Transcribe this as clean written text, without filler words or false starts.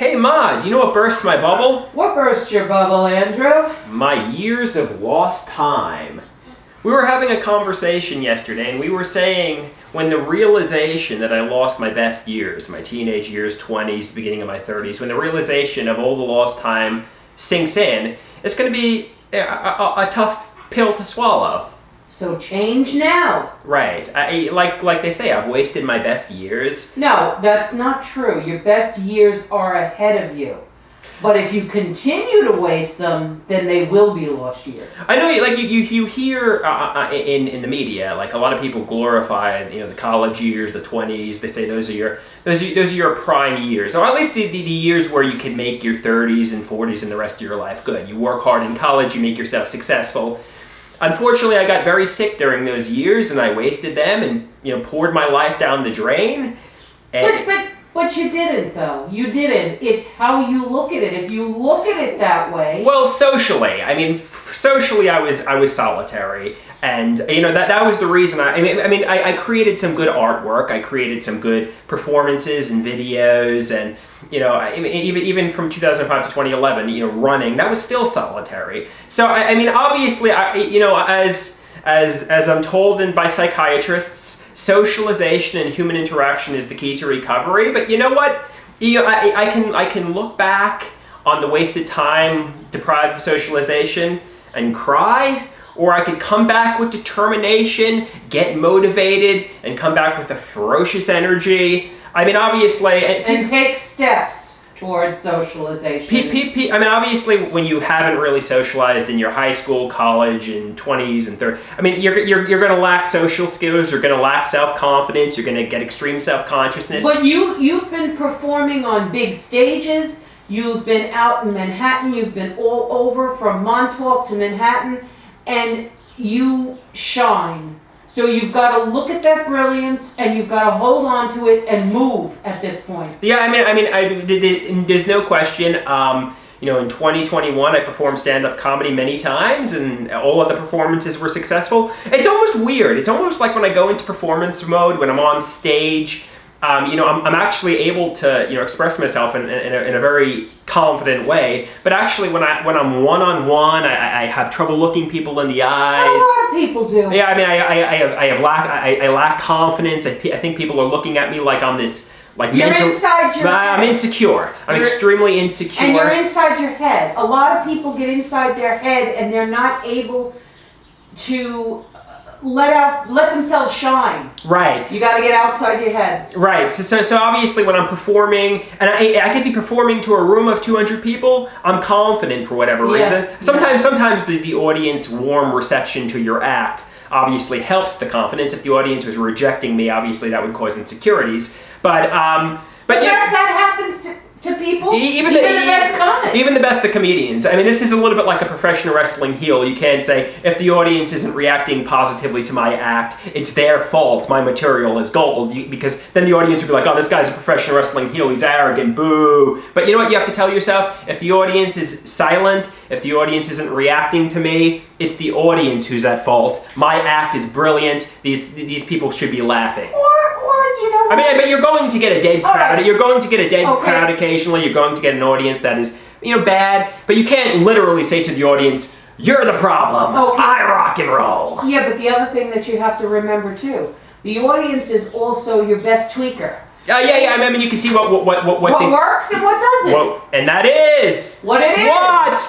Hey Ma, do you know what burst my bubble? What burst your bubble, Andrew? My years of lost time. We were having a conversation yesterday and we were saying when the realization that I lost my best years, my teenage years, 20s, beginning of my 30s, when the realization of all the lost time sinks in, it's going to be a tough pill to swallow. So change now. Right. Like they say, I've wasted my best years. No, that's not true. Your best years are ahead of you. But if you continue to waste them, then they will be lost years. I know, like you hear in the media, like a lot of people glorify, the college years, the 20s. They say those are your prime years, or at least the years where you can make your 30s and 40s and the rest of your life good. You work hard in college, you make yourself successful. Unfortunately, I got very sick during those years, and I wasted them, and poured my life down the drain. And But you didn't, though. You didn't. It's how you look at it. If you look at it that way. Well, socially, I was solitary, and that was the reason. I created some good artwork. I created some good performances and videos, and even from 2005 to 2011, running, that was still solitary. So obviously, as I'm told by psychiatrists, socialization and human interaction is the key to recovery. But you know what? I can look back on the wasted time deprived of socialization and cry, or I could come back with determination, get motivated, and come back with a ferocious energy. Obviously, and take steps towards socialization. Obviously, when you haven't really socialized in your high school, college, and 20s and 30s, you're going to lack social skills. You're going to lack self-confidence. You're going to get extreme self-consciousness. But you've been performing on big stages. You've been out in Manhattan. You've been all over from Montauk to Manhattan, and you shine. So you've got to look at that brilliance, and you've got to hold on to it and move at this point. Yeah, there's no question. In 2021, I performed stand-up comedy many times, and all of the performances were successful. It's almost weird. It's almost like when I go into performance mode, when I'm on stage, I'm actually able to, express myself in a very confident way. But actually, when I'm one-on-one, I have trouble looking people in the eyes. A lot of people do. Yeah, I lack confidence. I think people are looking at me like I'm this, like you're mental. Inside your I'm head. insecure. I'm extremely insecure. And you're inside your head. A lot of people get inside their head, and they're not able to let themselves shine. Right. You got to get outside your head. Right. So obviously when I'm performing, and I could be performing to a room of 200 people, I'm confident for whatever reason. Sometimes the audience warm reception to your act obviously helps the confidence. If the audience was rejecting me, obviously that would cause insecurities. But that happens to people. Even the best comics. Even the best of comedians. This is a little bit like a professional wrestling heel. You can't say, if the audience isn't reacting positively to my act, it's their fault, my material is gold. Because then the audience would be like, oh, this guy's a professional wrestling heel, he's arrogant, boo. But you know what you have to tell yourself? If the audience is silent, if the audience isn't reacting to me, it's the audience who's at fault. My act is brilliant. These people should be laughing. But you're going to get a dead crowd. Right. You're going to get a dead crowd occasionally. You're going to get an audience that is, bad. But you can't literally say to the audience, "You're the problem. Okay. I rock and roll." Yeah, but the other thing that you have to remember too, the audience is also your best tweaker. You can see what works and what doesn't. And that is what it is. What?